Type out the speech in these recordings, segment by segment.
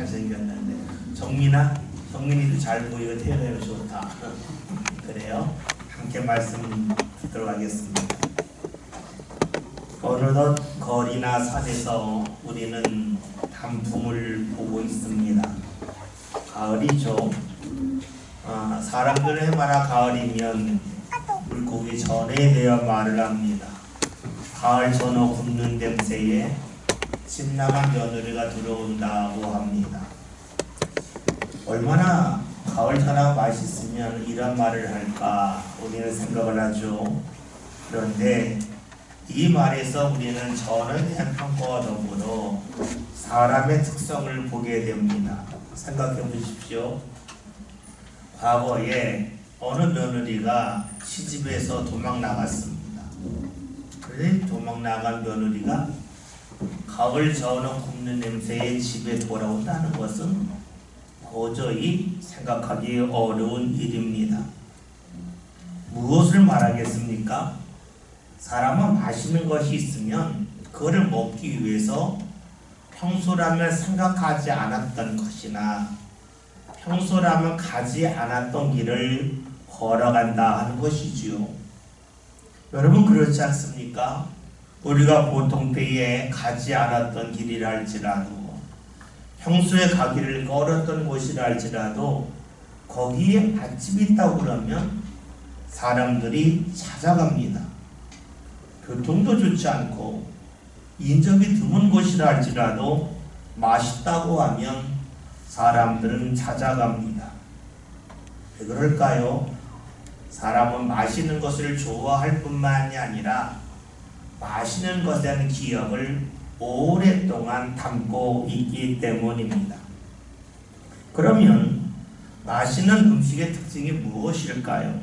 잘생겼는데. 정민이도 잘 보이고 태연이도 좋다. 그래요? 함께 말씀 듣도록 하겠습니다. 어느덧 거리나 산에서 우리는 단풍을 보고 있습니다. 가을이죠. 사람들의 말아 가을이면 물고기 전에 되어 말을 합니다. 가을 전어 굽는 냄새에 집 나간 며느리가 들어온다고 합니다. 얼마나 가을 전어가 맛있으면 이런 말을 할까 우리는 생각을 하죠. 그런데 이 말에서 우리는 전어에 대한 평가와 더불어 사람의 특성을 보게 됩니다. 생각해 보십시오. 과거에 어느 며느리가 시집에서 도망 나갔습니다. 그런데 도망 나간 며느리가 가을 전어 굽는 냄새에 집에 돌아온다는 것은 도저히 생각하기 어려운 일입니다. 무엇을 말하겠습니까? 사람은 맛있는 것이 있으면 그거를 먹기 위해서 평소라면 생각하지 않았던 것이나 평소라면 가지 않았던 길을 걸어간다 하는 것이지요. 여러분 그렇지 않습니까? 우리가 보통 때에 가지 않았던 길이라 할지라도 평소에 가기를 걸었던 곳이라 할지라도 거기에 맛집이 있다고 그러면 사람들이 찾아갑니다. 교통도 좋지 않고 인적이 드문 곳이라 할지라도 맛있다고 하면 사람들은 찾아갑니다. 왜 그럴까요? 사람은 맛있는 것을 좋아할 뿐만이 아니라 맛있는 것에 대한 기억을 오랫동안 담고 있기 때문입니다. 그러면 맛있는 음식의 특징이 무엇일까요?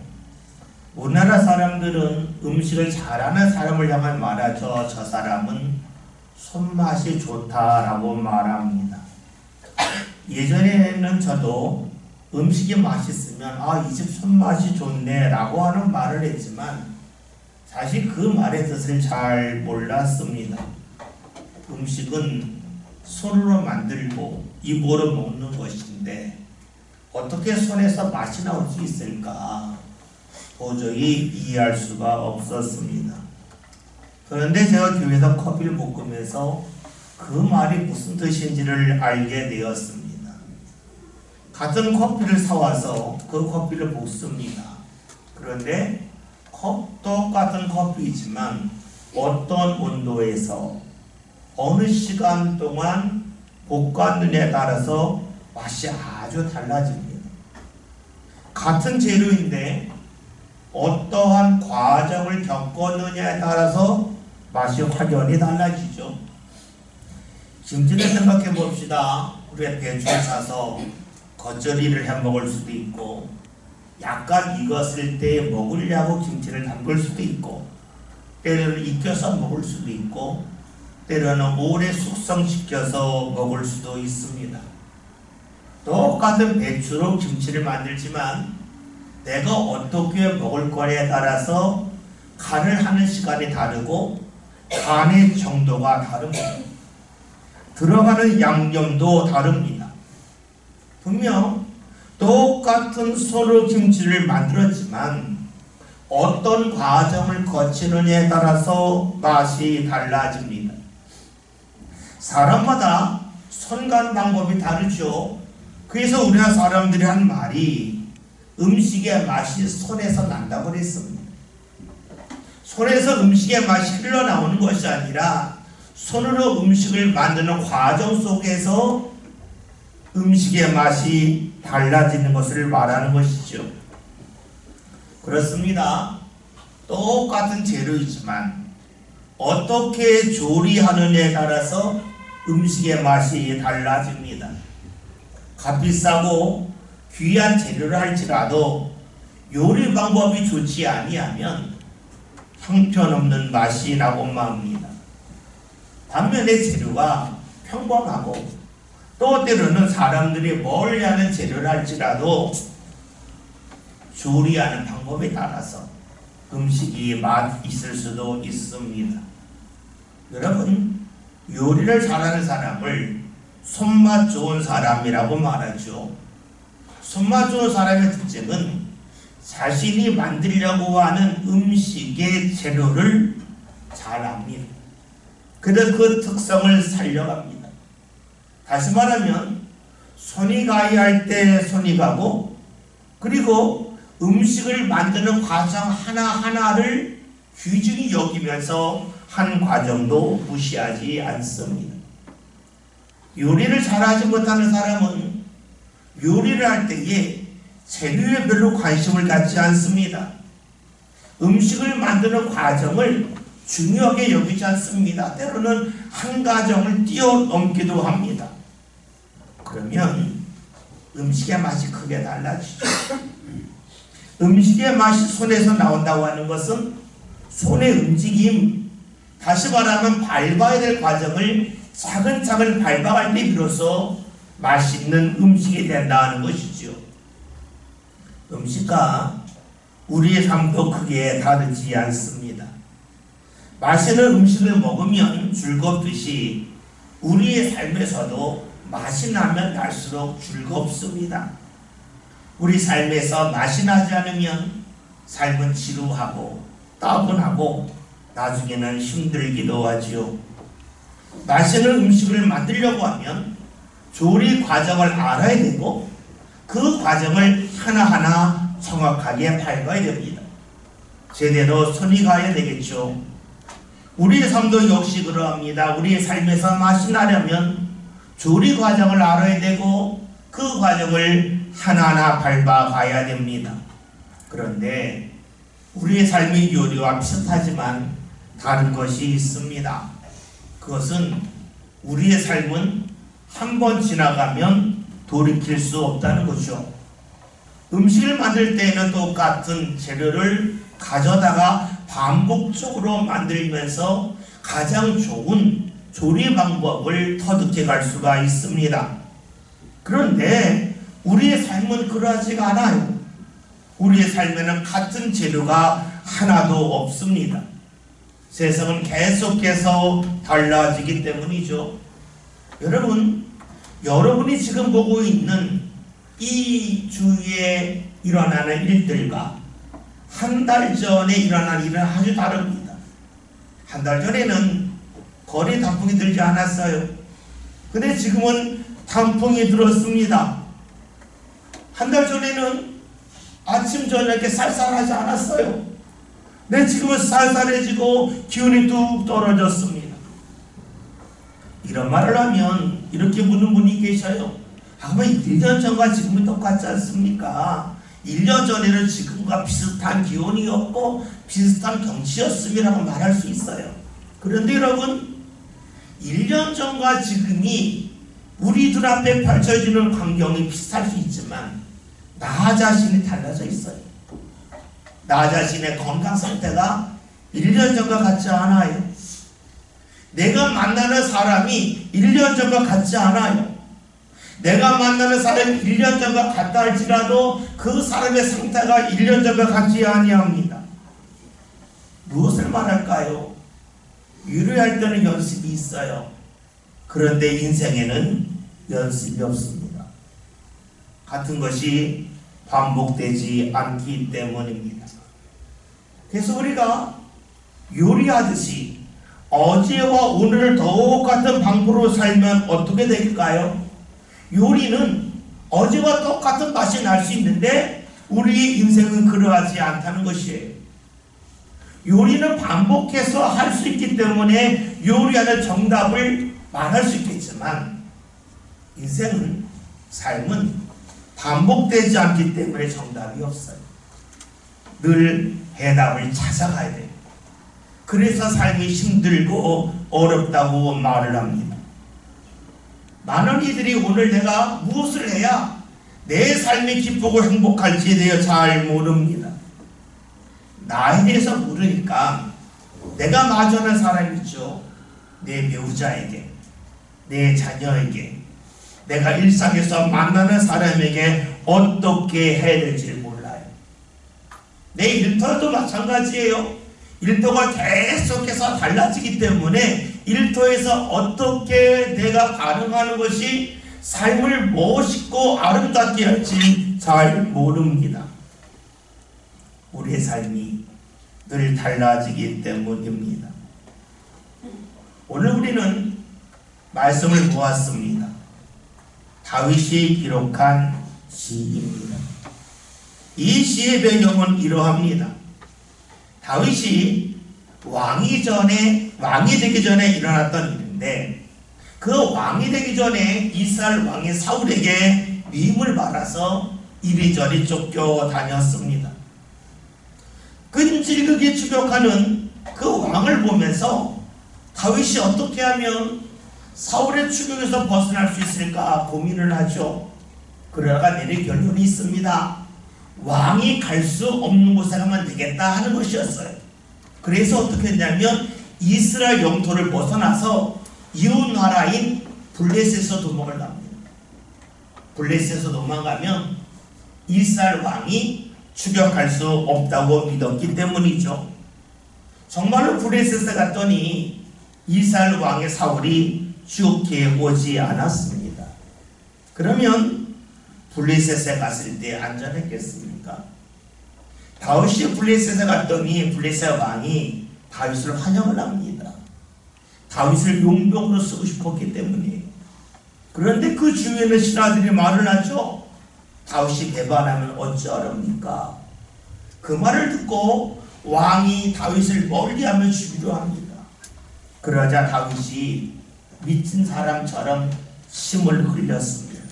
우리나라 사람들은 음식을 잘하는 사람을 향한 말하죠. 저 사람은 손맛이 좋다라고 말합니다. 예전에는 저도 음식이 맛있으면 이 집 손맛이 좋네 라고 하는 말을 했지만 사실 그 말의 뜻을 잘 몰랐습니다. 음식은 손으로 만들고 입으로 먹는 것인데 어떻게 손에서 맛이 나올 수 있을까? 도저히 이해할 수가 없었습니다. 그런데 제가 교회에서 커피를 볶으면서 그 말이 무슨 뜻인지를 알게 되었습니다. 같은 커피를 사와서 그 커피를 볶습니다. 그런데 똑같은 커피이지만 어떤 온도에서 어느 시간 동안 볶았느냐에 따라서 맛이 아주 달라집니다. 같은 재료인데 어떠한 과정을 겪었느냐에 따라서 맛이 확연히 달라지죠. 김치를 생각해 봅시다. 우리가 배추를 사서 겉절이를 해 먹을 수도 있고 약간 익었을 때 먹으려고 김치를 담글 수도 있고 때로는 익혀서 먹을 수도 있고 때로는 오래 숙성시켜서 먹을 수도 있습니다. 똑같은 배추로 김치를 만들지만 내가 어떻게 먹을 거냐에 따라서 간을 하는 시간이 다르고 간의 정도가 다릅니다. 들어가는 양념도 다릅니다. 분명 똑같은 소로 김치를 만들었지만 어떤 과정을 거치느냐에 따라서 맛이 달라집니다. 사람마다 손간 방법이 다르죠. 그래서 우리나라 사람들이 한 말이 음식의 맛이 손에서 난다고 그랬습니다. 손에서 음식의 맛이 흘러나오는 것이 아니라 손으로 음식을 만드는 과정 속에서 음식의 맛이 달라지는 것을 말하는 것이죠. 그렇습니다. 똑같은 재료이지만 어떻게 조리하느냐에 따라서 음식의 맛이 달라집니다. 값비싸고 귀한 재료를 할지라도 요리 방법이 좋지 아니하면 형편없는 맛이 나고만 합니다. 반면에 재료가 평범하고 또 때로는 사람들이 멀리하는 재료를 할지라도 조리하는 방법에 따라서 음식이 맛 있을 수도 있습니다. 여러분, 요리를 잘하는 사람을 손맛 좋은 사람이라고 말하죠. 손맛 좋은 사람의 특징은 자신이 만들려고 하는 음식의 재료를 잘 압니다. 그래서 그 특성을 살려갑니다. 다시 말하면 손이 가야 할 때 손이 가고, 그리고 음식을 만드는 과정 하나하나를 귀중히 여기면서 한 과정도 무시하지 않습니다. 요리를 잘하지 못하는 사람은 요리를 할 때에 재료에 별로 관심을 갖지 않습니다. 음식을 만드는 과정을 중요하게 여기지 않습니다. 때로는 한 과정을 뛰어넘기도 합니다. 그러면 음식의 맛이 크게 달라지죠. 음식의 맛이 손에서 나온다고 하는 것은 손의 움직임, 다시 말하면 밟아야 될 과정을 차근차근 밟아갈 때 비로소 맛있는 음식이 된다는 것이죠. 음식과 우리의 삶도 크게 다르지 않습니다. 맛있는 음식을 먹으면 즐겁듯이 우리의 삶에서도 맛이 나면 날수록 즐겁습니다. 우리 삶에서 맛이 나지 않으면 삶은 지루하고 따분하고 나중에는 힘들기도 하지요. 맛있는 음식을 만들려고 하면 조리 과정을 알아야 되고 그 과정을 하나하나 정확하게 밟아야 됩니다. 제대로 손이 가야 되겠죠. 우리의 삶도 역시 그러합니다. 우리의 삶에서 맛이 나려면 조리 과정을 알아야 되고 그 과정을 하나하나 밟아가야 됩니다. 그런데 우리의 삶이 요리와 비슷하지만 다른 것이 있습니다. 그것은 우리의 삶은 한 번 지나가면 돌이킬 수 없다는 거죠. 음식을 만들 때에는 똑같은 재료를 가져다가 반복적으로 만들면서 가장 좋은 조리 방법을 터득해 갈 수가 있습니다. 그런데 우리의 삶은 그러하지가 않아요. 우리의 삶에는 같은 재료가 하나도 없습니다. 세상은 계속해서 달라지기 때문이죠. 여러분이 지금 보고 있는 이 주위에 일어나는 일들과 한 달 전에 일어난 일은 아주 다릅니다. 한 달 전에는 거리에 단풍이 들지 않았어요. 근데 지금은 단풍이 들었습니다. 한 달 전에는 아침 저녁에 쌀쌀하지 않았어요. 근데 지금은 쌀쌀해지고 기온이 뚝 떨어졌습니다. 이런 말을 하면 이렇게 묻는 분이 계셔요. 그러면 1년 전과 지금은 똑같지 않습니까? 1년 전에는 지금과 비슷한 기온이었고 비슷한 경치였음이라고 말할 수 있어요. 그런데 여러분, 1년 전과 지금이 우리 눈앞에 펼쳐지는 광경이 비슷할 수 있지만 나 자신이 달라져 있어요. 나 자신의 건강 상태가 1년 전과 같지 않아요. 내가 만나는 사람이 1년 전과 같지 않아요. 내가 만나는 사람이 1년 전과 같다 할지라도 그 사람의 상태가 1년 전과 같지 아니합니다. 무엇을 말할까요? 유리할 때는 연습이 있어요. 그런데 인생에는 연습이 없습니다. 같은 것이 반복되지 않기 때문입니다. 그래서 우리가 요리하듯이 어제와 오늘을 똑같은 방법으로 살면 어떻게 될까요? 요리는 어제와 똑같은 맛이 날 수 있는데 우리의 인생은 그러하지 않다는 것이에요. 요리는 반복해서 할 수 있기 때문에 요리하는 정답을 말할 수 있겠지만 인생은, 삶은 반복되지 않기 때문에 정답이 없어요. 늘 해답을 찾아가야 돼요. 그래서 삶이 힘들고 어렵다고 말을 합니다. 많은 이들이 오늘 내가 무엇을 해야 내 삶이 기쁘고 행복할지에 대해 잘 모릅니다. 나에 대해서 모르니까 내가 마주하는 사람이 있죠. 내 배우자에게, 내 자녀에게, 내가 일상에서 만나는 사람에게 어떻게 해야 될지를 몰라요. 내 일터도 마찬가지예요. 일터가 계속해서 달라지기 때문에 일터에서 어떻게 내가 반응하는 것이 삶을 멋있고 아름답게 할지 잘 모릅니다. 우리의 삶이 늘 달라지기 때문입니다. 오늘 우리는 말씀을 보았습니다. 다윗이 기록한 시입니다. 이 시의 배경은 이러합니다. 다윗이 왕이 되기 전에 일어났던 일인데, 그 왕이 되기 전에 이스라엘 왕이 사울에게 미움을 받아서 이리저리 쫓겨다녔습니다. 끈질기게 추격하는 그 왕을 보면서 다윗이 어떻게 하면 사울의 추격에서 벗어날 수 있을까 고민을 하죠. 그러다가 내린 결론이 있습니다. 왕이 갈 수 없는 곳에 가면 되겠다 하는 것이었어요. 그래서 어떻게 했냐면 이스라엘 영토를 벗어나서 이웃 나라인 블레셋에서 도망을 갑니다. 블레셋에서 도망가면 이스라엘 왕이 추격할 수 없다고 믿었기 때문이죠. 정말로 블레셋에 갔더니 이스라엘 왕의 사울이 추격해 오지 않았습니다. 그러면 블레셋에 갔을 때 안전했겠습니까? 다윗이 블레셋에 갔더니 블레셋 왕이 다윗을 환영을 합니다. 다윗을 용병으로 쓰고 싶었기 때문이에요. 그런데 그 주위에는 신하들이 말을 하죠. 다윗이 배반하면 어찌하렵니까? 그 말을 듣고 왕이 다윗을 멀리하며 죽이려 합니다. 그러자 다윗이 미친 사람처럼 침을 흘렸습니다.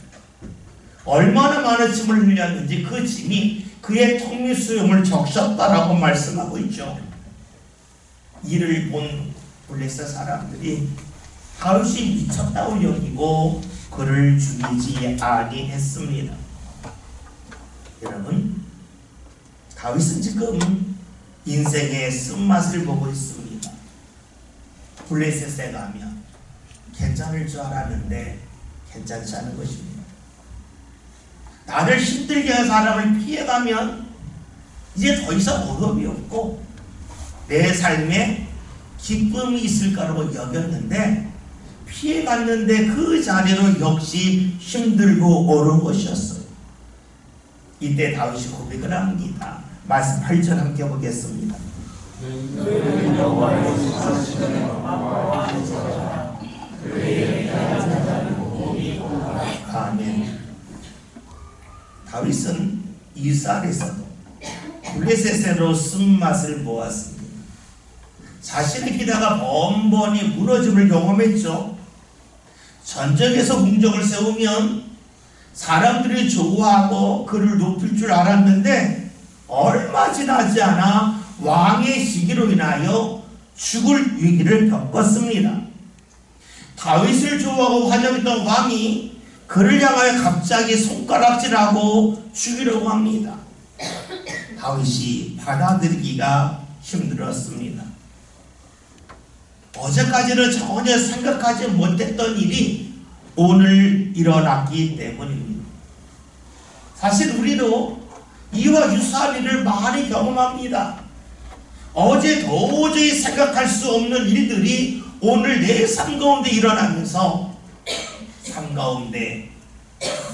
얼마나 많은 침을 흘렸는지 그 침이 그의 턱밑수염을 적셨다라고 말씀하고 있죠. 이를 본 블레셋 사람들이 다윗이 미쳤다고 여기고 그를 죽이지 아니했습니다. 여러분, 다윗은 지금 인생의 쓴맛을 보고 있습니다. 블레셋에 가면 괜찮을 줄 알았는데 괜찮지 않은 것입니다. 나를 힘들게 한 사람을 피해가면 이제 더 이상 어려움이 없고 내 삶에 기쁨이 있을 거라고 여겼는데 피해갔는데 그 자리로 역시 힘들고 어려운 것이었어요. 이때 다윗이 고백을 합니다. 말씀 8절 함께 보겠습니다. 아멘. 다윗은 이스라엘에서도 블레셋으로 쓴맛을 보았습니다. 자신의 기대가 번번이 무너짐을 경험했죠. 전적에서 궁정을 세우면 사람들이 좋아하고 그를 높일 줄 알았는데 얼마 지나지 않아 왕의 시기로 인하여 죽을 위기를 겪었습니다. 다윗을 좋아하고 환영했던 왕이 그를 향하여 갑자기 손가락질하고 죽이려고 합니다. 다윗이 받아들이기가 힘들었습니다. 어제까지는 전혀 생각하지 못했던 일이 오늘 일어났기 때문입니다. 사실 우리도 이와 유사한 일을 많이 경험합니다. 어제 도저히 생각할 수 없는 일들이 오늘 내 삶 가운데 일어나면서 삶 가운데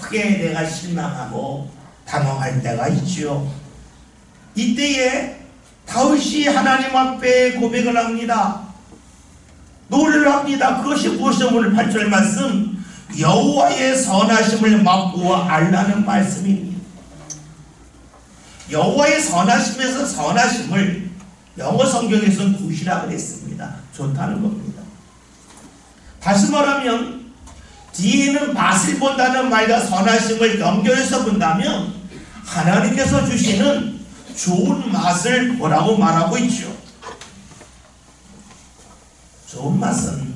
크게 내가 실망하고 당황할 때가 있죠. 이때에 다윗이 하나님 앞에 고백을 합니다. 노래를 합니다. 그것이 무엇이죠? 오늘 8절 말씀, 여호와의 선하심을 맛보아 알라는 말씀입니다. 여호와의 선하심에서 선하심을 영어 성경에서는 굿이라고 했습니다. 좋다는 겁니다. 다시 말하면 뒤에는 맛을 본다는 말과 선하심을 연결해서 본다면 하나님께서 주시는 좋은 맛을 보라고 말하고 있죠. 좋은 맛은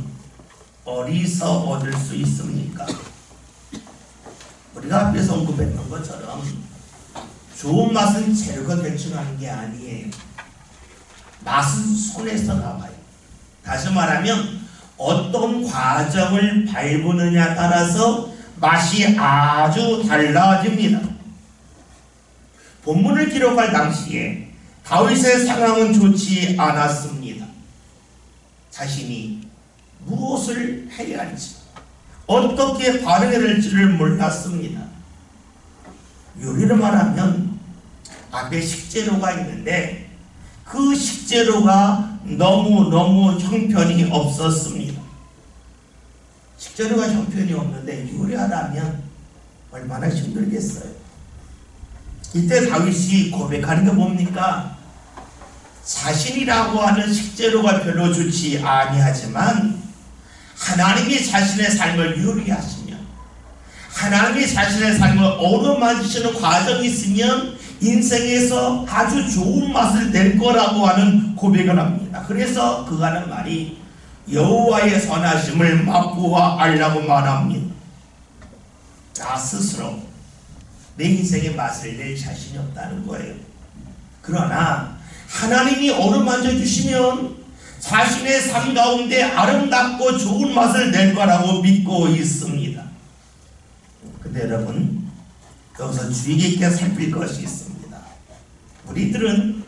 어디서 얻을 수 있습니까? 우리가 앞에서 언급했던 것처럼 좋은 맛은 재료가 결정하는 게 아니에요. 맛은 손에서 나와요. 다시 말하면 어떤 과정을 밟느냐에 따라서 맛이 아주 달라집니다. 본문을 기록할 당시에 다윗의 상황은 좋지 않았습니다. 자신이 무엇을 해야 할지, 어떻게 반응해야 될지를 몰랐습니다. 요리를 말하면 앞에 식재료가 있는데 그 식재료가 너무너무 형편이 없었습니다. 식재료가 형편이 없는데 요리하려면 얼마나 힘들겠어요. 이때 다윗이 고백하는 게 뭡니까? 자신이라고 하는 식재료가 별로 좋지 아니하지만 하나님이 자신의 삶을 요리하시며 하나님이 자신의 삶을 어루만지시는 과정이 있으면 인생에서 아주 좋은 맛을 낼 거라고 하는 고백을 합니다. 그래서 그가 하는 말이 여호와의 선하심을 맛보아 알라고 말합니다. 나 스스로 내 인생의 맛을 낼 자신이 없다는 거예요. 그러나 하나님이 어루만져 주시면 자신의 삶 가운데 아름답고 좋은 맛을 낼 거라고 믿고 있습니다. 근데 여러분, 여기서 주의 깊게 살필 것이 있습니다. 우리들은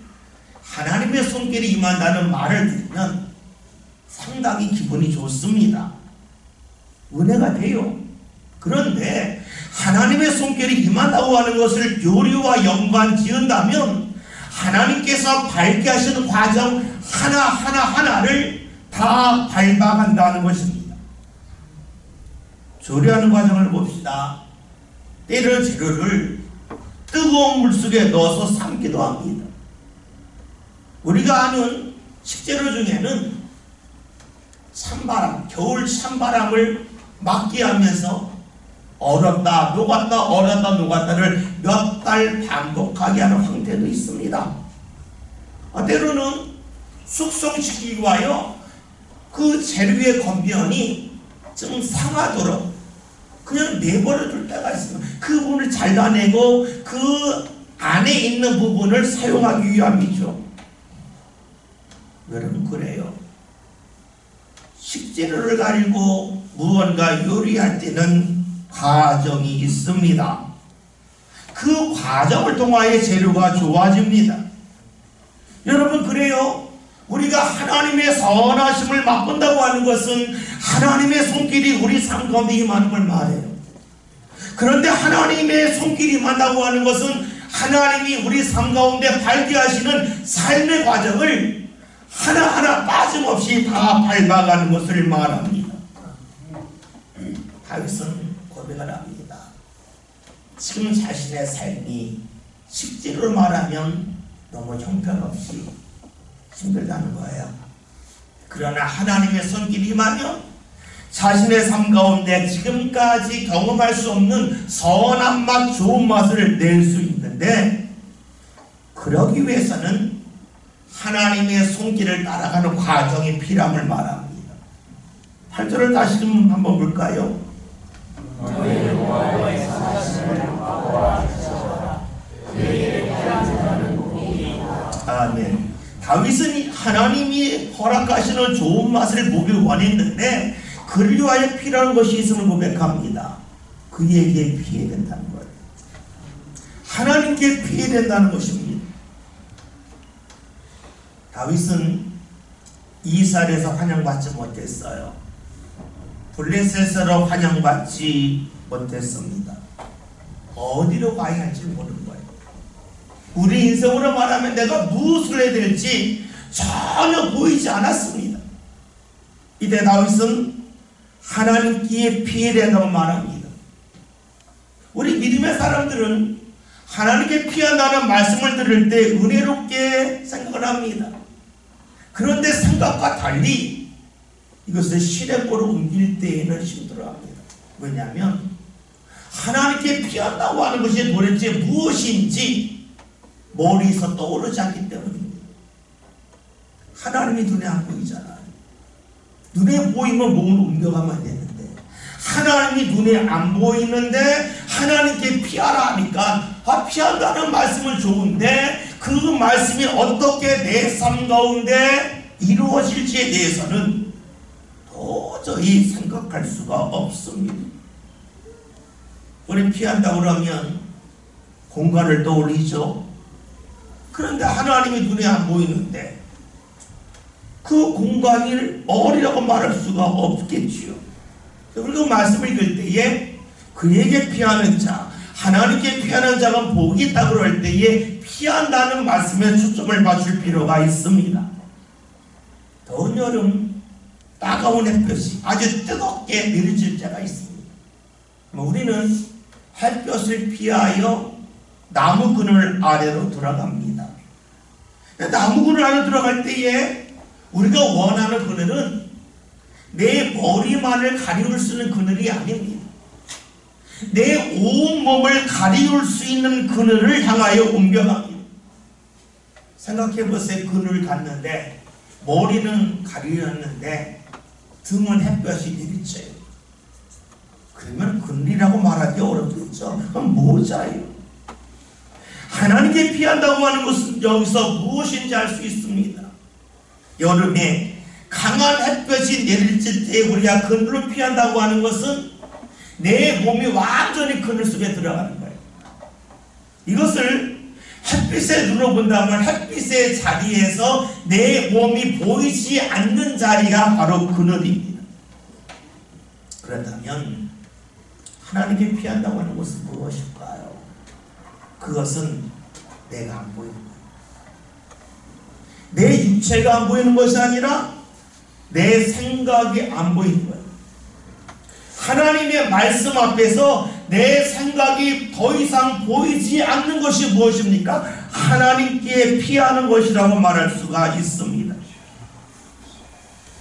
하나님의 손길이 임한다는 말을 들으면 상당히 기분이 좋습니다. 은혜가 돼요. 그런데 하나님의 손길이 임한다고 하는 것을 교리와 연관 지은다면 하나님께서 밟게 하시는 과정 하나하나를 다 밟아간다는 것입니다. 조리하는 과정을 봅시다. 때를 재료를 뜨거운 물속에 넣어서 삶기도 합니다. 우리가 아는 식재료 중에는 찬바람, 겨울 찬바람을 막게 하면서 얼었다 녹았다 얼었다 녹았다를 몇 달 반복하게 하는 형태도 있습니다. 때로는 숙성시키기 위하여 그 재료의 겉면이 좀 상하도록 그냥 내버려 둘 때가 있습니다. 그 부분을 잘라내고 그 안에 있는 부분을 사용하기 위함이죠. 여러분, 그래요. 식재료를 가지고 무언가 요리할 때는 과정이 있습니다. 그 과정을 통하여 재료가 좋아집니다. 여러분, 그래요. 우리가 하나님의 선하심을 맛본다고 하는 것은 하나님의 손길이 우리 삶 가운데 임하는 걸 말해요. 그런데 하나님의 손길이 임한다고 하는 것은 하나님이 우리 삶 가운데 발견하시는 삶의 과정을 하나하나 빠짐없이 다 밟아가는 것을 말합니다. 다윗은 고백을 합니다. 지금 자신의 삶이 식재료로 말하면 너무 형편없이 힘들다는 거예요. 그러나 하나님의 손길이 임하면 자신의 삶 가운데 지금까지 경험할 수 없는 선한 맛, 좋은 맛을 낼 수 있는데, 그러기 위해서는 하나님의 손길을 따라가는 과정이 필요함을 말합니다. 8절을 다시 좀 한번 볼까요? 아멘. 다윗은 하나님이 허락하시는 좋은 맛을 보기 원했는데 그를 위하여 필요한 것이 있음을 고백합니다. 그에게 피해야 된다는 거예요. 하나님께 피해야 된다는 것입니다. 다윗은 이스라엘에서 환영받지 못했어요. 블레셋으로 환영받지 못했습니다. 어디로 가야 할지 모르는 거예요. 우리 인생으로 말하면 내가 무엇을 해야 될지 전혀 보이지 않았습니다. 이때 다윗은 하나님께 피해야 된다고 말합니다. 우리 믿음의 사람들은 하나님께 피한다는 말씀을 들을 때 은혜롭게 생각을 합니다. 그런데 생각과 달리 이것을 실행으로 옮길 때에는 힘들어합니다. 왜냐하면 하나님께 피한다고 하는 것이 도대체 무엇인지 머리에서 떠오르지 않기 때문입니다. 하나님이 눈에 안 보이잖아요. 눈에 보이면 몸으로 옮겨가면 되는데 하나님이 눈에 안 보이는데 하나님께 피하라 하니까 피한다는 말씀은 좋은데 그 말씀이 어떻게 내 삶 가운데 이루어질지에 대해서는 도저히 생각할 수가 없습니다. 우리 피한다고 그러면 공간을 떠올리죠. 그런데 하나님이 눈에 안 보이는데 그 공간을 어리라고 말할 수가 없겠지요. 그리고 말씀을 읽을 때에 그에게 피하는 자, 하나님께 피하는 자가 복이 있다 그럴 때에 피한다는 말씀에 초점을 맞출 필요가 있습니다. 더운 여름 따가운 햇볕이 아주 뜨겁게 내리칠 때가 있습니다. 우리는 햇볕을 피하여 나무 그늘 아래로 들어갑니다. 나무 그늘 아래로 들어갈 때에 우리가 원하는 그늘은 내 머리만을 가리울 수 있는 그늘이 아닙니다. 내 온몸을 가리울 수 있는 그늘을 향하여 옮겨갑니다. 생각해보세요. 그늘을 갔는데 머리는 가리웠는데 등은 햇볕이 내리쳐요. 그러면 그늘이라고 말하기 어렵겠죠. 그럼 모자예요. 하나님께 피한다고 하는 것은 여기서 무엇인지 알 수 있습니다. 여름에 강한 햇볕이 내리칠 때 우리가 그늘을 피한다고 하는 것은 내 몸이 완전히 그늘 속에 들어가는 거예요. 이것을 햇빛에 눌러본다면 햇빛의 자리에서 내 몸이 보이지 않는 자리가 바로 그늘입니다. 그렇다면 하나님께 피한다고 하는 것은 무엇일까요? 그것은 내가 안 보이는 거예요. 내 육체가 안 보이는 것이 아니라 내 생각이 안 보이는 거예요. 하나님의 말씀 앞에서 내 생각이 더 이상 보이지 않는 것이 무엇입니까? 하나님께 피하는 것이라고 말할 수가 있습니다.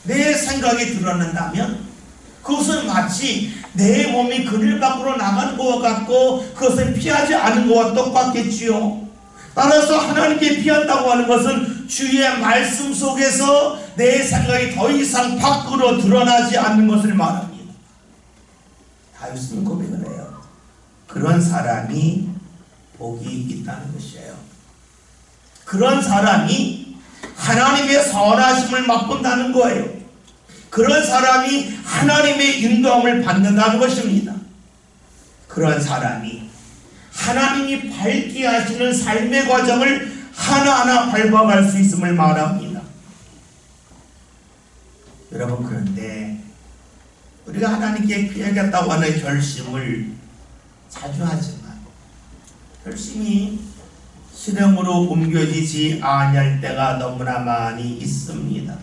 내 생각이 드러난다면 그것은 마치 내 몸이 그늘 밖으로 나가는 것과 같고 그것을 피하지 않은 것과 똑같겠지요. 따라서 하나님께 피한다고 하는 것은 주의 말씀 속에서 내 생각이 더 이상 밖으로 드러나지 않는 것을 말합니다. 다윗은 고백을 해요. 그런 사람이 복이 있다는 것이에요. 그런 사람이 하나님의 선하심을 맛본다는 거예요. 그런 사람이 하나님의 인도함을 받는다는 것입니다. 그런 사람이 하나님이 밟게 하시는 삶의 과정을 하나하나 밟아갈 수 있음을 말합니다. 여러분, 그런데 우리가 하나님께 피하겠다고 하는 결심을 자주 하지만 결심이 실행으로 옮겨지지 아니할 때가 너무나 많이 있습니다.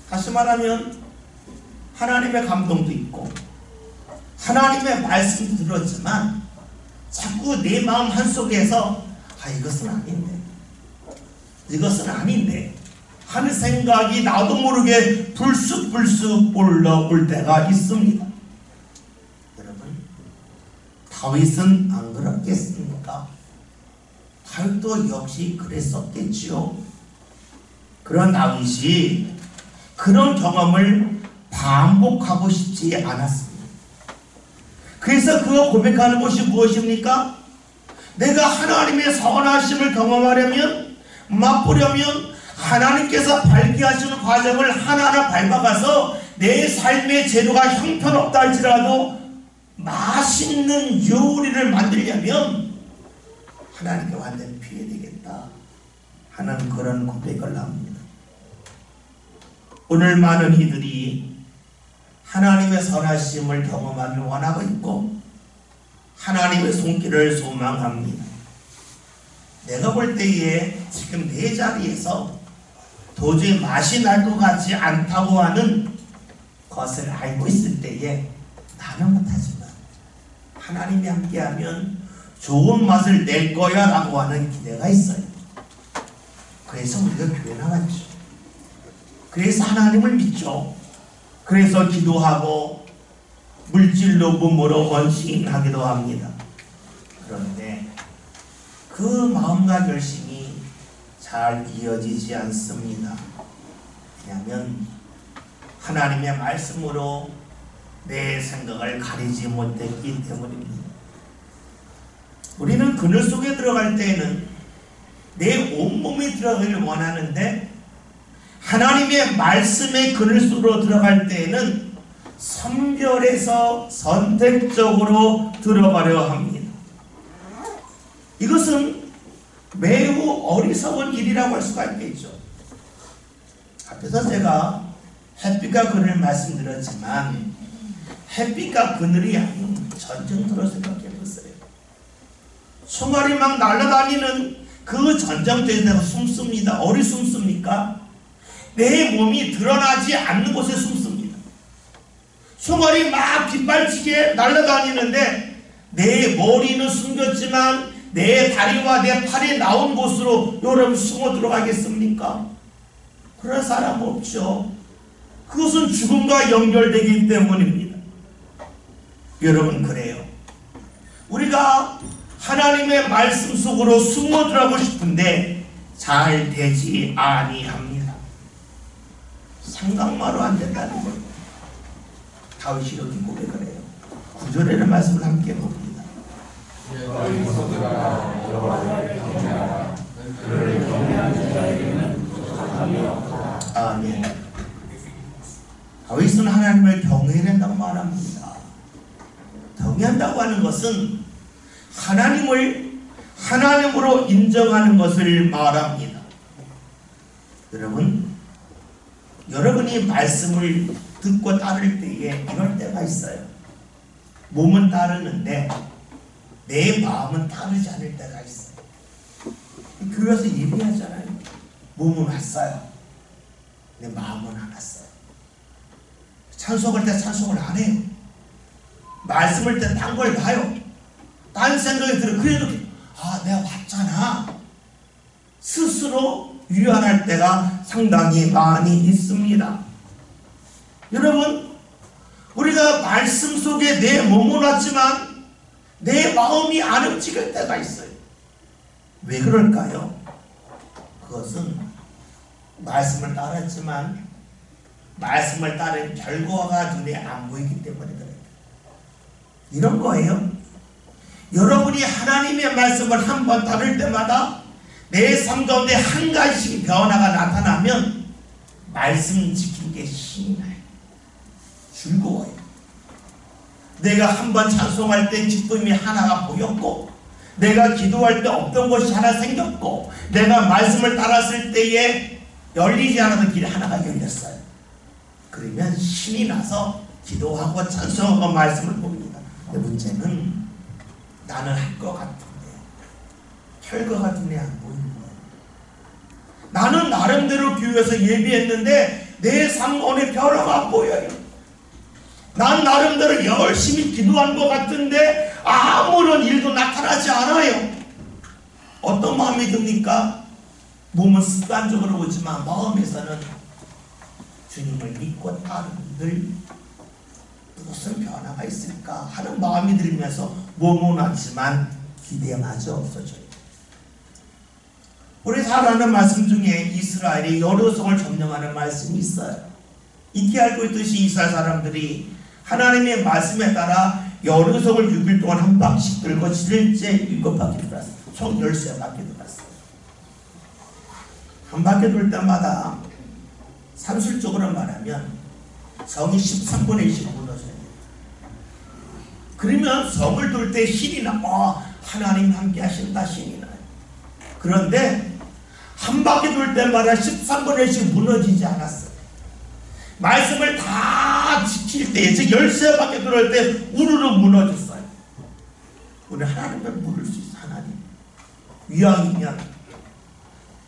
다시 말하면 하나님의 감동도 있고 하나님의 말씀도 들었지만 자꾸 내 마음 한속에서 이것은 아닌데 하는 생각이 나도 모르게 불쑥불쑥 올라올 때가 있습니다. 여러분, 다윗은 안 그렇겠습니까? 다윗도 역시 그랬었겠지요. 그런 다윗이 그런 경험을 반복하고 싶지 않았습니다. 그래서 그가 고백하는 것이 무엇입니까? 내가 하나님의 선하심을 경험하려면, 맛보려면 하나님께서 밟게 하시는 과정을 하나하나 밟아가서 내 삶의 재료가 형편없다 할지라도 맛있는 요리를 만들려면 하나님께 완전히 피해야 되겠다 하는 그런 고백을 합니다. 오늘 많은 이들이 하나님의 선하심을 경험하길 원하고 있고 하나님의 손길을 소망합니다. 내가 볼 때에 지금 내 자리에서 도저히 맛이 날 것 같지 않다고 하는 것을 알고 있을 때에 나는 못하지만 하나님이 함께하면 좋은 맛을 낼 거야 라고 하는 기대가 있어요. 그래서 우리가 교회 나갔죠. 그래서 하나님을 믿죠. 그래서 기도하고 물질로 부모로 헌신하기도 합니다. 그런데 그 마음과 결심이 잘 이어지지 않습니다. 왜냐하면 하나님의 말씀으로 내 생각을 가리지 못했기 때문입니다. 우리는 그늘 속에 들어갈 때에는 내 온몸이 들어가기를 원하는데 하나님의 말씀의 그늘 속으로 들어갈 때에는 선별해서 선택적으로 들어가려 합니다. 이것은 매우 어리석은 일이라고 할 수가 있겠죠. 앞에서 제가 햇빛과 그늘을 말씀드렸지만 햇빛과 그늘이 아닌 전쟁터로 생각해 보세요. 총알이 막 날아다니는 그 전쟁터에 내가 숨습니다. 어디 숨습니까? 내 몸이 드러나지 않는 곳에 숨습니다. 총알이 막 빗발치게 날아다니는데 내 머리는 숨겼지만 내 다리와 내 팔이 나온 곳으로 여러분 숨어 들어가겠습니까? 그런 사람 없죠. 그것은 죽음과 연결되기 때문입니다. 여러분, 그래요. 우리가 하나님의 말씀 속으로 숨어 들어가고 싶은데 잘 되지 아니합니다. 생각만으로 안 된다는 거예요. 다윗이 이렇게 고백을 해요. 9절에는 말씀을 함께 봅니다. 아멘. 다윗은 하나님을 경외해야 된다고 말합니다. 경외한다고 하는 것은 하나님을 하나님으로 인정하는 것을 말합니다. 여러분이 말씀을 듣고 따를 때에 이럴 때가 있어요. 몸은 따르는데 내 마음은 따르지 않을 때가 있어요. 교회에서 예배하잖아요. 몸은 왔어요. 내 마음은 안 왔어요. 찬송할 때 찬송을 안 해요. 말씀을 때 딴 걸 봐요. 딴 생각이 들어요. 그래도 내가 왔잖아. 스스로 위안할 때가 상당히 많이 있습니다. 여러분, 우리가 말씀 속에 내 몸은 왔지만 내 마음이 안 움직일 때가 있어요. 왜 그럴까요? 그것은 말씀을 따랐지만 말씀을 따른 결과가 눈에 안 보이기 때문에 그래요. 이런 거예요. 여러분이 하나님의 말씀을 한 번 따를 때마다 내 삶 가운데 한 가지씩 변화가 나타나면 말씀 지킨 게 신이 나요. 즐거워요. 내가 한 번 찬송할 때 기쁨이 하나가 보였고, 내가 기도할 때 없던 것이 하나 생겼고, 내가 말씀을 따랐을 때에 열리지 않았던 길이 하나가 열렸어요. 그러면 신이 나서 기도하고 찬송하고 말씀을 봅니다. 근데 문제는 나는 할 것 같은데 결과가 눈에 안 보이는 거예요. 나는 나름대로 교회에서 예배했는데 내 삶 안에 변화가 안 보여요. 난 나름대로 열심히 기도한 것 같은데 아무런 일도 나타나지 않아요. 어떤 마음이 듭니까? 몸은 습관적으로 오지만 마음에서는 주님을 믿고 따르는들 무슨 변화가 있을까 하는 마음이 들면서 몸은 왔지만 기대마저 없어져요. 우리 잘 아는 말씀 중에 이스라엘이 여리고성을 점령하는 말씀이 있어요. 익히 알고 있듯이 이스라엘 사람들이 하나님의 말씀에 따라 여리고성을 6일 동안 한 바퀴씩 돌고 7일째 7바퀴 돌았어요. 총 13바퀴 돌았어요. 한 바퀴 돌 때마다 산술적으로 말하면 성이 13분의 1씩 무너져야 돼요. 그러면 성을 돌 때 신이 나, 하나님 함께 하신다 신이 나요. 그런데 한 바퀴 돌 때마다 13분의 1씩 무너지지 않았어요. 말씀을 다 지킬 때, 즉 13바퀴 돌을 때 우르르 무너졌어요. 우리 하나님을 물을 수 있어. 하나님 위왕이면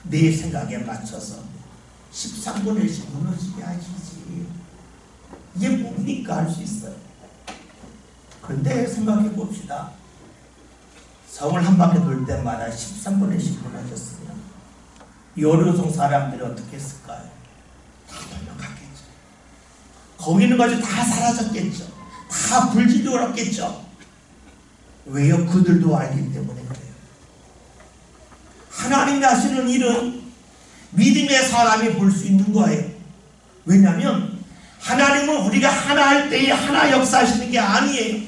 내 생각에 맞춰서 13분의 1씩 무너지게 하시지. 이게 뭡니까? 할 수 있어요. 그런데 생각해 봅시다. 성을 한 바퀴 돌 때마다 13분의 1씩 무너졌으면 여리고성 사람들이 어떻게 했을까요? 다 도망갔겠죠. 거기 있는 것이 다 사라졌겠죠. 다 불지되었겠죠. 왜요? 그들도 알기 때문에 그래요. 하나님이 하시는 일은 믿음의 사람이 볼 수 있는 거예요. 왜냐하면 하나님은 우리가 하나 할 때에 하나 역사하시는 게 아니에요.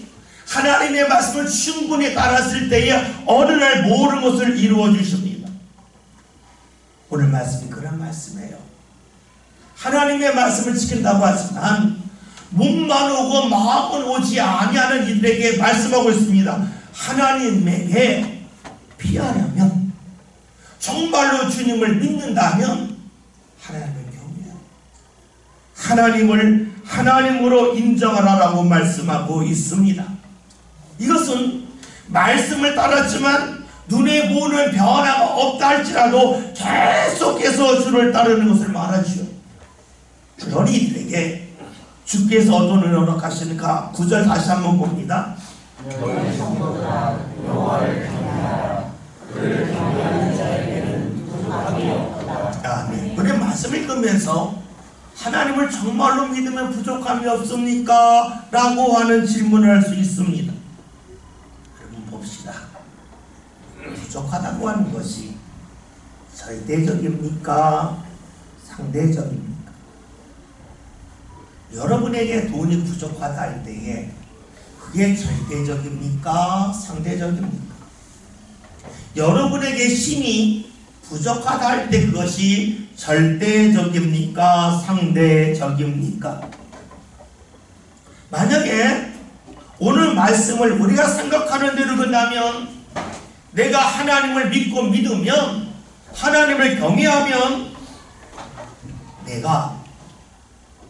하나님의 말씀을 충분히 따랐을 때에 어느 날 모든 것을 이루어 주십니다. 오늘 말씀이 그런 말씀이에요. 하나님의 말씀을 지킨다고 하지만 몸만 오고 마음은 오지 아니하는 이들에게 말씀하고 있습니다. 하나님에게 피하려면, 정말로 주님을 믿는다면 하나님을 경외해야 돼요. 하나님을 하나님으로 인정하라라고 말씀하고 있습니다. 이것은 말씀을 따랐지만 눈에 보이는 변화가 없다 할지라도 계속해서 주를 따르는 것을 말하지요. 그러니 이들에게 주께서 어떤 은혜를 허락하시는가? 9절 다시 한번 봅니다. 너희 성도들아 여호와를 경외하라. 그를 경외하는 자에게는 부족함이 없도다. 아멘. 우리 말씀을 읽으면서 하나님을 정말로 믿으면 부족함이 없습니까? 라고 하는 질문을 할 수 있습니다. 여러분 봅시다. 부족하다고 하는 것이 절대적입니까? 상대적입니까? 여러분에게 돈이 부족하다 할 때에 그게 절대적입니까? 상대적입니까? 여러분에게 힘이 부족하다 할 때 그것이 절대적입니까? 상대적입니까? 만약에 오늘 말씀을 우리가 생각하는 대로 본다면 내가 하나님을 믿고 믿으면 하나님을 경외하면 내가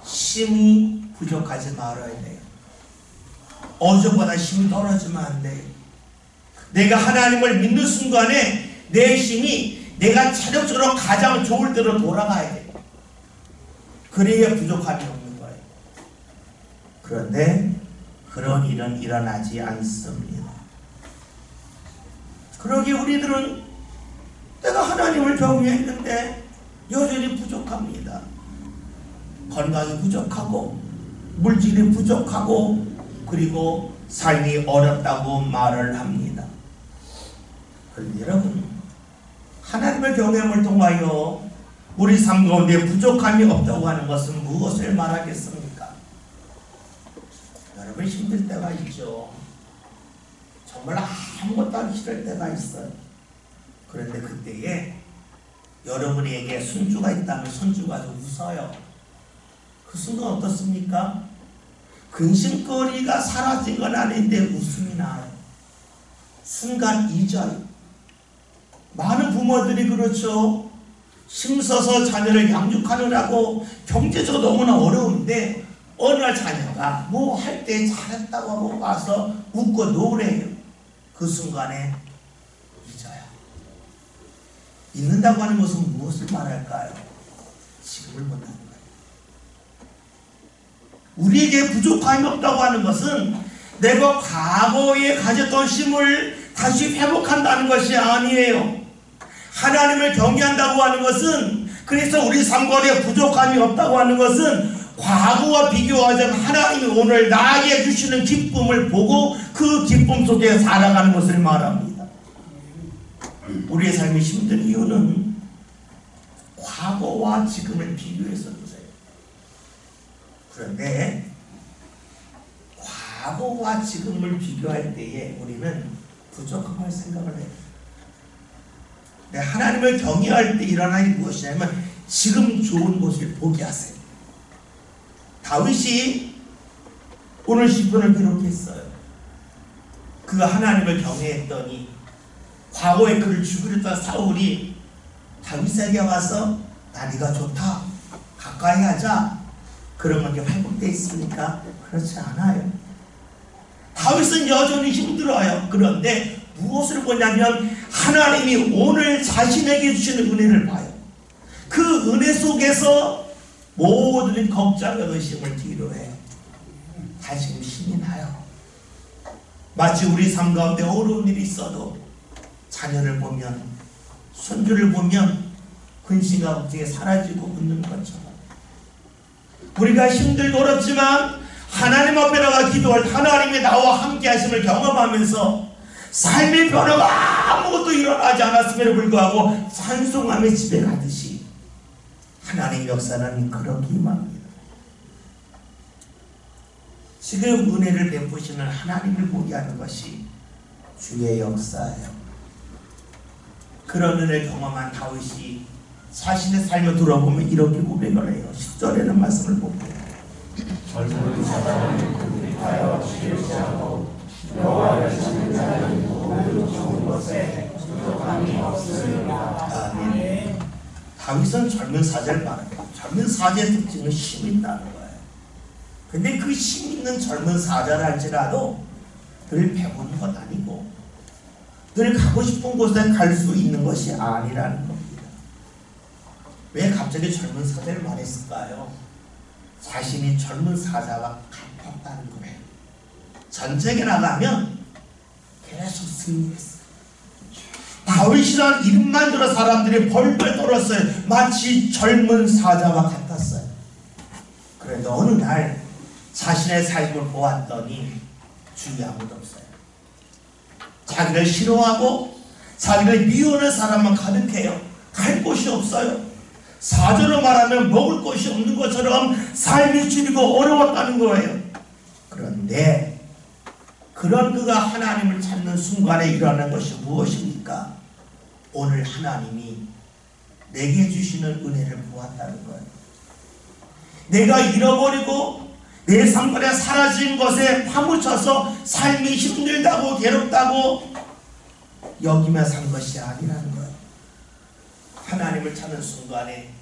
힘이 부족하지 말아야 돼요. 어제보다 힘이 떨어지면 안 돼요. 내가 하나님을 믿는 순간에 내 힘이 내가 체력적으로 가장 좋을 대로 돌아가야 돼요. 그래야 부족함이 없는 거예요. 그런데 그런 일은 일어나지 않습니다. 그러기에 우리들은 내가 하나님을 경외했는데 여전히 부족합니다. 건강이 부족하고 물질이 부족하고 그리고 삶이 어렵다고 말을 합니다. 그런데 여러분, 하나님을 경외함을 통하여 우리 삶 가운데 부족함이 없다고 하는 것은 무엇을 말하겠습니까? 여러분 힘들 때가 있죠. 정말 아무것도 하기 싫을 때가 있어요. 그런데 그때에 여러분에게 손주가 있다면 손주가 좀 웃어요. 그 순간 어떻습니까? 근심거리가 사라진 건 아닌데 웃음이 나요. 순간 잊어요. 많은 부모들이 그렇죠. 힘써서 자녀를 양육하느라고 경제적으로 너무나 어려운데 어느 날 자녀가 뭐 할 때 잘했다고 하고 와서 웃고 노래해요. 그 순간에 잊어요. 잊는다고 하는 것은 무엇을 말할까요? 지금을 못하는 거예요. 우리에게 부족함이 없다고 하는 것은 내가 과거에 가졌던 힘을 다시 회복한다는 것이 아니에요. 하나님을 경외한다고 하는 것은, 그래서 우리 삶 가운데 부족함이 없다고 하는 것은 과거와 비교하자면 하나님이 오늘 나에게 주시는 기쁨을 보고 그 기쁨 속에 살아가는 것을 말합니다. 우리의 삶이 힘든 이유는 과거와 지금을 비교해서 보세요. 그런데 과거와 지금을 비교할 때에 우리는 부족함을 생각을 해요. 하나님을 경외할 때 일어나는 일이 무엇이냐면 지금 좋은 것을 보게 하세요. 다윗이 오늘 시편을 기록했어요. 그가 하나님을 경외했더니 과거에 그를 죽이려던 사울이 다윗에게 와서 나 네가 좋다, 가까이 하자, 그런 게 회복되어 있습니까? 그렇지 않아요. 다윗은 여전히 힘들어요. 그런데 무엇을 보냐면 하나님이 오늘 자신에게 주시는 은혜를 봐요. 그 은혜 속에서 모든 걱정과 의심을 뒤로 해요. 다시금 힘이 나요. 마치 우리 삶 가운데 어려운 일이 있어도 자녀를 보면, 손주를 보면 근심과 걱정이 사라지고 웃는 것처럼 우리가 힘들고 어렵지만 하나님 앞에 나가 기도할 때 하나님이 나와 함께 하심을 경험하면서 삶의 변화가 아무것도 일어나지 않았음에도 불구하고 찬송하며 집에 가듯이 하나님의 역사는 그러기만 합니다. 지금 은혜를 베푸시는 하나님을 보게 하는 것이 주의 역사예요. 그런 은혜를 경험한 다윗이 자신의 삶을 돌아보면 이렇게 고백을 해요. 10절에는 말씀을 볼게요. 젊은 사람은 궁핍하여 지혜롭지 않고 여호와를 찾는 자는 모두 좋은 것에 부족함이 없으리라. 아멘. 다윗은 젊은 사제를 말합니다. 젊은 사자의 특징은 힘이 있다는 거예요. 근데 그 힘 있는 젊은 사자를 할지라도 늘 배우는 것 아니고 늘 가고 싶은 곳에 갈 수 있는 것이 아니라는 겁니다. 왜 갑자기 젊은 사자를 말했을까요? 자신이 젊은 사자와 같았다는 거예요. 전쟁에 나가면 계속 승리했어요. 다윗이라는 이름만 들어 사람들이 벌벌 떨었어요. 마치 젊은 사자와 같았어요. 그런데 어느 날 자신의 삶을 보았더니 주위 아무도 없어요. 자기를 싫어하고 자기를 미워하는 사람만 가득해요. 갈 곳이 없어요. 사자로 말하면 먹을 것이 없는 것처럼 삶이 줄이고 어려웠다는 거예요. 그런데 그런 그가 하나님을 찾는 순간에 일어나는 것이 무엇입니까? 오늘 하나님이 내게 주시는 은혜를 보았다는 거예요. 내가 잃어버리고 내 상관에 사라진 것에 파묻혀서 삶이 힘들다고 괴롭다고 여기며 산 것이 아니라는 거예요. 하나님을 찾는 순간에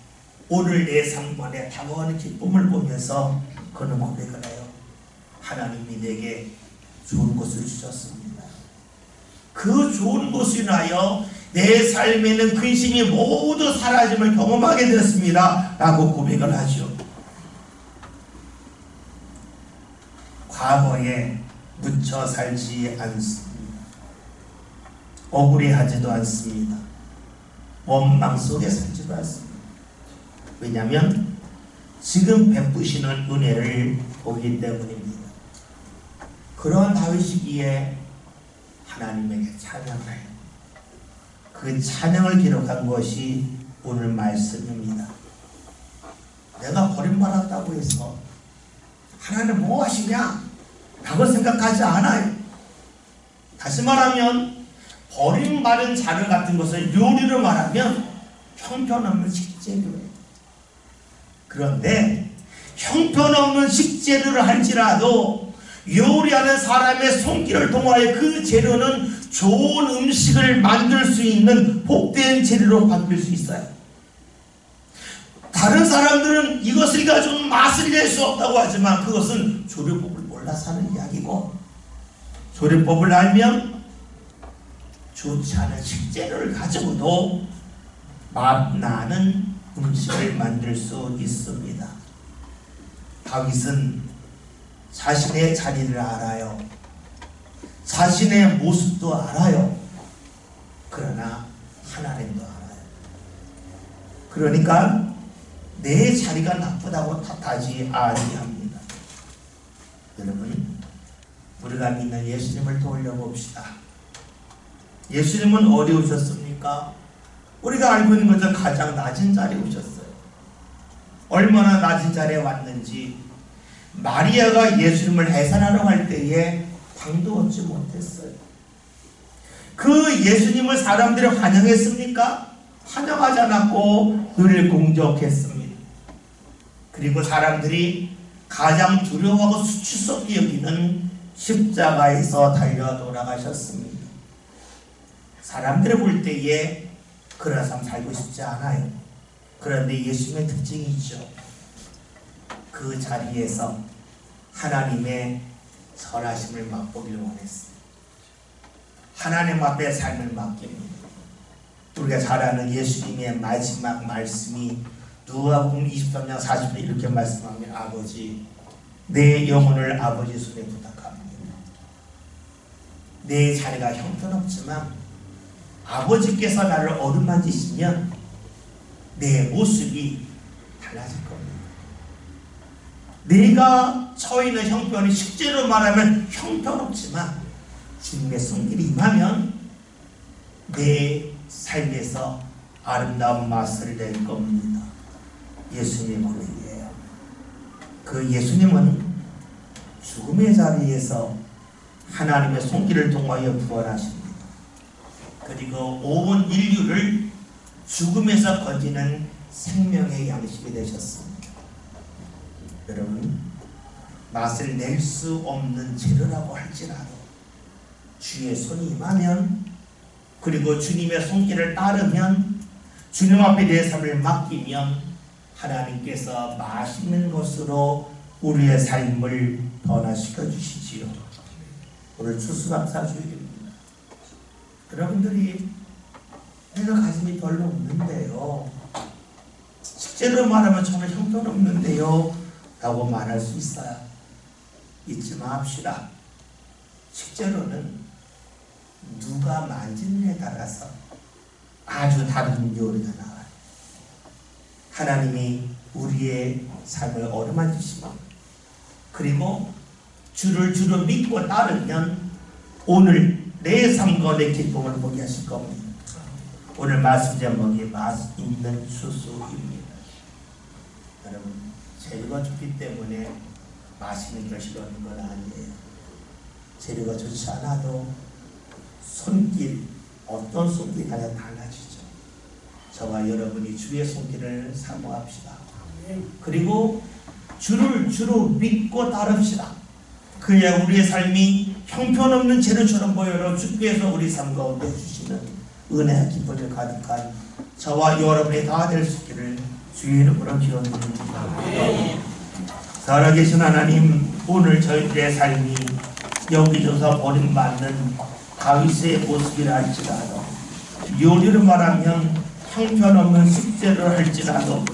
오늘 내 상관에 다가오는 기쁨을 보면서 그는 고백을 해요. 하나님이 내게 좋은 것을 주셨습니다. 그 좋은 것을 인하여 내 삶에는 근심이 모두 사라짐을 경험하게 되었습니다. 라고 고백을 하죠. 과거에 묻혀 살지 않습니다. 억울해하지도 않습니다. 원망 속에 살지도 않습니다. 왜냐하면 지금 베푸시는 은혜를 보기 때문입니다. 그런 다윗이기에 하나님에게 찬양해요. 그 찬양을 기록한 것이 오늘 말씀입니다. 내가 버림받았다고 해서 하나님 뭐 하시냐? 라고 생각하지 않아요. 다시 말하면 버림받은 자료 같은 것을 요리로 말하면 형편없는 식재료예요. 그런데 형편없는 식재료를 할지라도 요리하는 사람의 손길을 통하여 그 재료는 좋은 음식을 만들 수 있는 복된 재료로 바뀔 수 있어요. 다른 사람들은 이것을 가지고 맛을 낼 수 없다고 하지만 그것은 조리법을 몰라서 하는 이야기고, 조리법을 알면 좋지 않은 식재료를 가지고도 맛나는 음식을 만들 수 있습니다. 다윗은 자신의 자리를 알아요. 자신의 모습도 알아요. 그러나 하나님도 알아요. 그러니까 내 자리가 나쁘다고 탓하지 아니합니다. 여러분, 우리가 믿는 예수님을 떠올려봅시다. 예수님은 어디 오셨습니까? 우리가 알고 있는 것처럼 가장 낮은 자리에 오셨어요. 얼마나 낮은 자리에 왔는지 마리아가 예수님을 해산하러 갈 때에 방도 얻지 못했어요. 그 예수님을 사람들이 환영했습니까? 환영하지 않았고 늘 공격했습니다. 그리고 사람들이 가장 두려워하고 수치스럽게 여기는 십자가에서 달려 돌아가셨습니다. 사람들이 볼 때에 그런 삶 살고 싶지 않아요. 그런데 예수님의 특징이 있죠. 그 자리에서 하나님의 선하심을 맛보기를 원했어요. 하나님 앞에 삶을 맡깁니다. 우리가 잘 아는 예수님의 마지막 말씀이 누가복음 23장 40절 이렇게 말씀합니다. 아버지, 내 영혼을 아버지 손에 부탁합니다. 내 자리가 형편없지만 아버지께서 나를 어루만지시면 내 모습이 달라질 겁니다. 내가 처해 있는 형편이 실제로 말하면 형편없지만 주님의 손길이 임하면 내 삶에서 아름다운 맛을 낼 겁니다. 예수님의 고백이에요. 그 예수님은 죽음의 자리에서 하나님의 손길을 통하여 부활하십니다. 그리고 온 인류를 죽음에서 건지는 생명의 양식이 되셨습니다. 여러분, 맛을 낼 수 없는 재료라고 할지라도 주의 손이 임하면, 그리고 주님의 손길을 따르면, 주님 앞에 내 삶을 맡기면 하나님께서 맛있는 것으로 우리의 삶을 변화시켜 주시지요. 오늘 추수감사주일입니다. 여러분들이 내가 가슴이 별로 없는데요, 실제로 말하면 저는 형편없는데요 라고 말할 수 있어요. 잊지 맙시다. 실제로는 누가 만지느냐에 따라서 아주 다른 요리가 나와요. 하나님이 우리의 삶을 어루만지시고, 그리고 주를 주로 믿고 따르면 오늘 내 삶과 내 기쁨을 보게 하실 겁니다. 오늘 말씀 제목이 맛있는 추수입니다. 여러분, 재료가 좋기 때문에 맛있는 것이 오는 건 아니에요. 재료가 좋지 않아도 손길, 어떤 손길 간에 달라지죠. 저와 여러분이 주의 손길을 사모합시다. 그리고 주를 주로 믿고 따릅시다. 그래야 우리의 삶이 형편없는 재료처럼 보여도 주께서 우리 삶 가운데 주시는 은혜와 기쁨을 가득한 저와 여러분이 다 될 수 있기를 주의 이름으로 기원드립니다. 살아계신 하나님, 오늘 저희들의 삶이 여기저기서 버림받는 다윗의 모습이라 할지라도, 요리를 말하면 형편없는 숙제를 할지라도